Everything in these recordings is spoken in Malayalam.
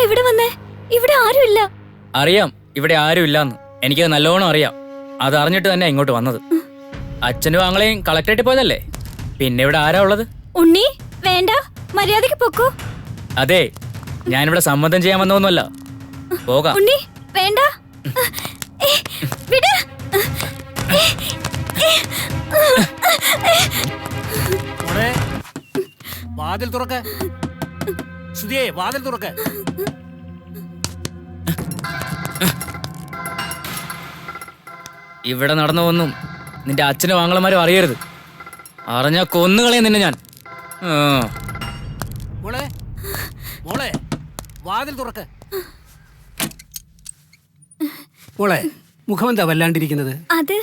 ഇവിടെ വന്നേ? ഇവിടെ ആരുമില്ല. അറിയാം ഇവിടെ ആരുമില്ലാന്ന്, എനിക്കത് നല്ലോണം അറിയാം. അത് അറിഞ്ഞിട്ട് തന്നെ ഇങ്ങോട്ട് വന്നത്. അച്ഛനും ആങ്ങളെയും കളക്ടറേറ്റിൽ പോയതല്ലേ, പിന്നെ ഇവിടെ ആരാ ഉള്ളത്? ഉണ്ണി വേണ്ട, മര്യാദക്ക് പൊക്കോ. അതെ, ഞാനിവിടെ സമ്മതം ചെയ്യാൻ വന്നതൊന്നുമല്ല. പോകാം. ഉണ്ണി വേണ്ട, വിട്. വാതിൽ തുറക്ക. ശ്രുതിയെ, വാതിൽ തുറക്ക. ഇവിടെ നടന്നതൊന്നും നിന്റെ അച്ഛനും ആങ്ങളമാരും അറിയരുത്. അറിഞ്ഞാ കൊന്നുകളയും നിന്നെ ഞാൻ. മോളെ, മോളെ, വാതിൽ തുറക്ക. മോളെ, മുഖമെന്താ വല്ലാണ്ടിരിക്കുന്നത്? അത്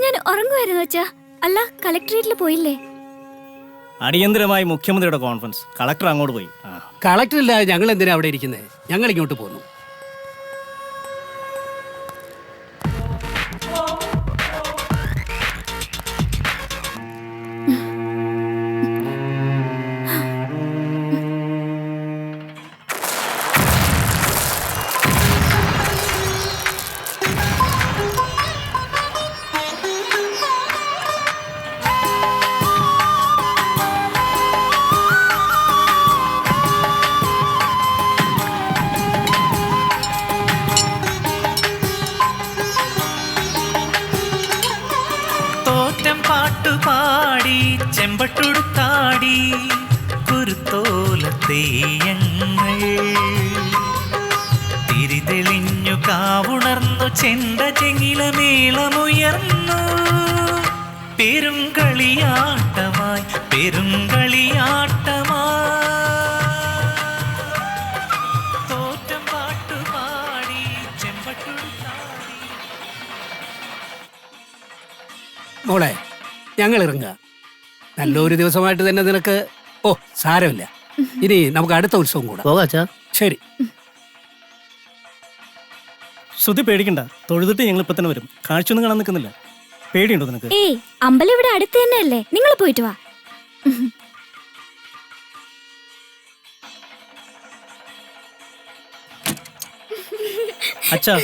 ഞാൻ ഉറങ്ങുമായിരുന്നു അച്ഛാ. അല്ല, കളക്ടറേറ്റിൽ പോയില്ലേ? അടിയന്തരമായി മുഖ്യമന്ത്രിയുടെ കോൺഫറൻസ്, കളക്ടർ അങ്ങോട്ട് പോയി. കളക്ടർ ഇല്ലാതെ ഞങ്ങൾ എന്തിനാ അവിടെ ഇരിക്കുന്നത്? ഞങ്ങൾ ഇങ്ങോട്ട് പോന്നു. പാട്ടുപാടി ചെമ്പട്ടുടുത്താടി കുരുത്തോല തെയ്യങ്ങൾ തിരിതെളിഞ്ഞു കാവുണർന്നു ചെണ്ട ചെങ്ങില മേളമുയർന്നു പെരുങ്കളിയാട്ടമായി തോറ്റം പാട്ടുപാടി ചെമ്പട്ടുടുത്താടി. മോളെ, ഞങ്ങൾ ഇറങ്ങുക. നല്ലൊരു ദിവസമായിട്ട് തന്നെ നിനക്ക്. ഓ, സാരമില്ല. ഇനി നമുക്ക് അടുത്ത ഉത്സവം കൂടാ. പോകാച്ചാ. ശരി. ശ്രുതി പേടിക്കണ്ട, തൊഴുതിട്ട് ഞങ്ങൾ ഇപ്പൊ തന്നെ വരും. കാഴ്ചയൊന്നും കാണാൻ നിൽക്കുന്നില്ല. പേടിയുണ്ടോ നിനക്ക്? ഏയ്, അമ്പലം ഇവിടെ അടുത്ത് തന്നെയല്ലേ, നിങ്ങൾ പോയിട്ട് വാ. അച്ഛാ,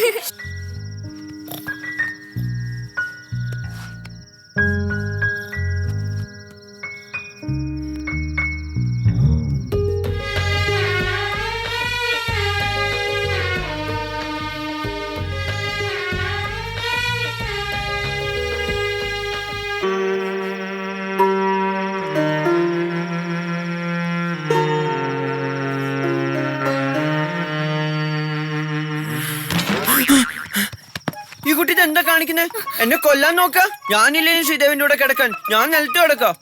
ഈ കുട്ടി എന്താ കാണിക്കുന്നേ? എന്നെ കൊല്ലാൻ നോക്ക. ഞാനില്ലേ ശ്രീദേവിന്റെ കൂടെ കിടക്കാൻ? ഞാൻ നിലത്ത് കിടക്കാം.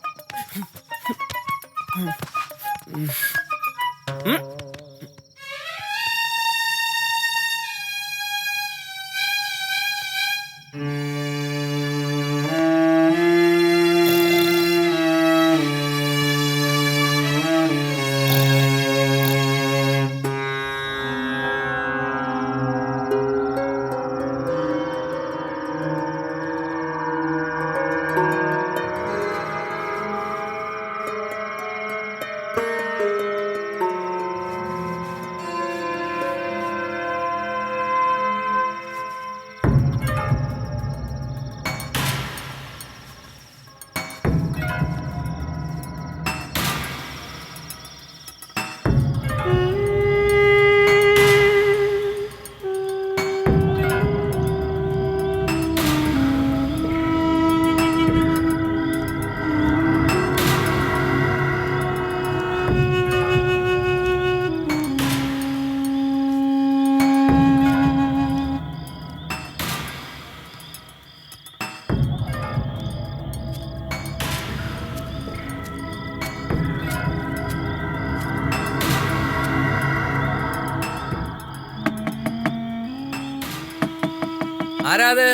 ആരാത്?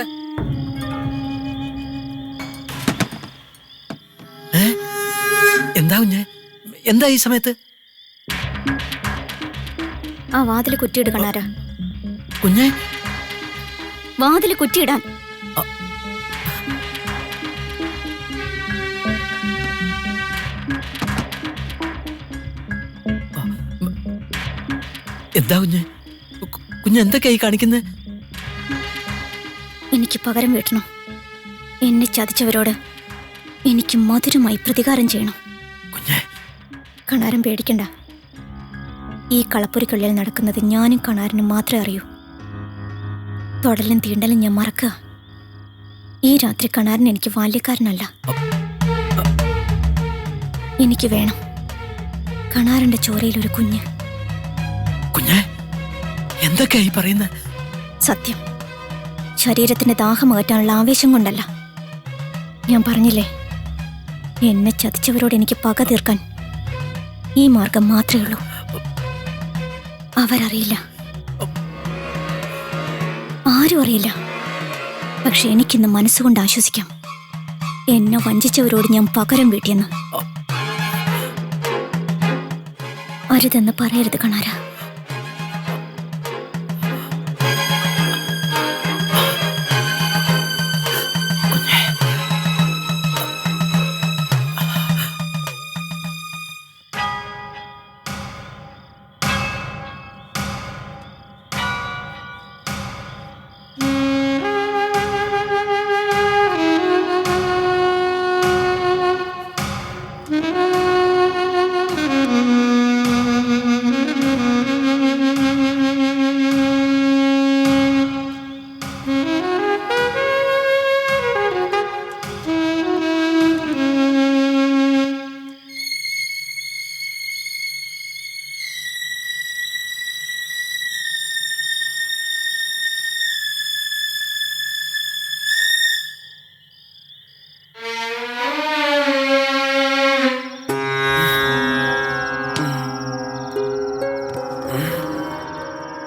എന്താ കുഞ്ഞെ? എന്താ ഈ സമയത്ത്? ആ വാതില് കുറ്റിയിട് കണ്ണാര. കുഞ്ഞെ, വാതില് കുറ്റിയിടാൻ. എന്താ കുഞ്ഞ് എന്തൊക്കെയായി കാണിക്കുന്നത്? എനിക്ക് പകരം വീട്ടണം. എന്നെ ചതിച്ചവരോട് എനിക്ക് മധുരമായി പ്രതികാരം ചെയ്യണം. കുഞ്ഞ് കണാരൻ പേടിക്കണ്ട. ഈ കളപ്പുരയ്ക്കുള്ളിൽ നടക്കുന്നത് ഞാനും കണാരനും മാത്രമേ അറിയൂ. തൊടലും തീണ്ടലും ഞാൻ മറക്കുക. ഈ രാത്രി കണാരൻ എനിക്ക് ബാല്യക്കാരനല്ല. എനിക്ക് വേണം കണാരന്റെ ചോരയിൽ ഒരു കുഞ്ഞ്. കുഞ്ഞ് എന്തൊക്കെയായി പറയുന്നത്? സത്യം. ശരീരത്തിന്റെ ദാഹം അകറ്റാനുള്ള ആവേശം കൊണ്ടല്ല. ഞാൻ പറഞ്ഞില്ലേ, എന്നെ ചതിച്ചവരോട് എനിക്ക് പക തീർക്കാൻ ഈ മാർഗം മാത്രമേ ഉള്ളൂ. അവരറിയില്ല, ആരും അറിയില്ല. പക്ഷെ എനിക്കിന്ന് മനസ്സുകൊണ്ട് ആശ്വസിക്കാം. എന്നെ വഞ്ചിച്ചവരോട് ഞാൻ പകരം വീട്ടിയെന്ന്. അരുതെന്ന് പറയരുത് കണാര.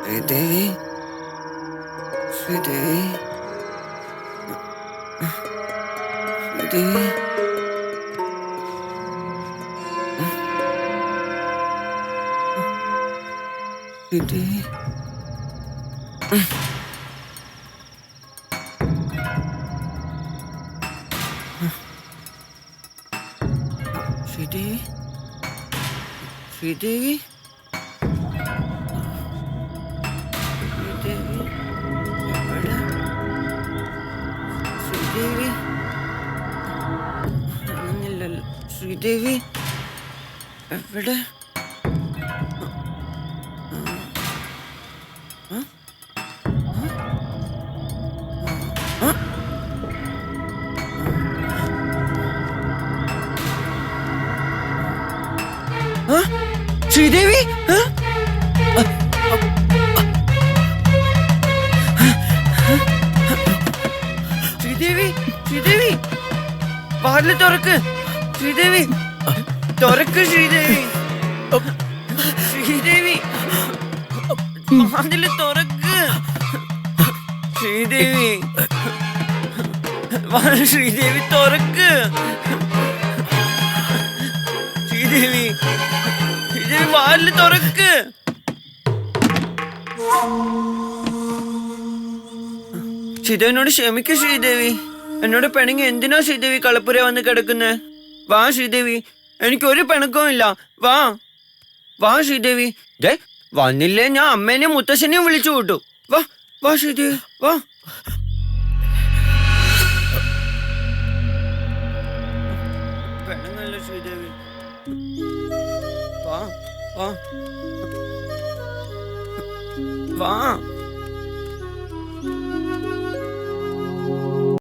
ശ്രീദേവി, ശ്രീദേവി, ശ്രീദേവി, ശ്രീദേവി, ശ്രീദേവി, ശ്രീദേവി, ശ്രീദേവി, അറിഞ്ഞില്ലല്ലോ. ശ്രീദേവി എവിടെ? ശ്രീദേവി, ശ്രീദേവി, ശ്രീദേവി, വാതില് തുറക്ക്. ശ്രീദേവി, തുറക്ക്. ശ്രീദേവി, ശ്രീദേവി, വാതില് തുറക്ക്. ശ്രീദേവി, ശ്രീദേവി, തുറക്ക്. ശ്രീദേവി, ശ്രീദേവി, വാതില് തുറക്ക്. ശ്രീദേവിനോട് ക്ഷമിക്കൂ ശ്രീദേവി. എന്നോട് പിണങ്ങി എന്തിനാ ശ്രീദേവി കളപ്പുര വന്ന് കിടക്കുന്നത്? വാ ശ്രീദേവി, എനിക്കൊരു പിണക്കവും ഇല്ല. വാ വാ ശ്രീദേവി. വന്നില്ലേ ഞാൻ അമ്മേനെയും മുത്തശ്ശനെയും വിളിച്ചു കൂട്ടു. വാ വാ ശ്രീദേവി, വാ. പിണങ്ങല്ലോ ശ്രീദേവി. വാ വാ വാ.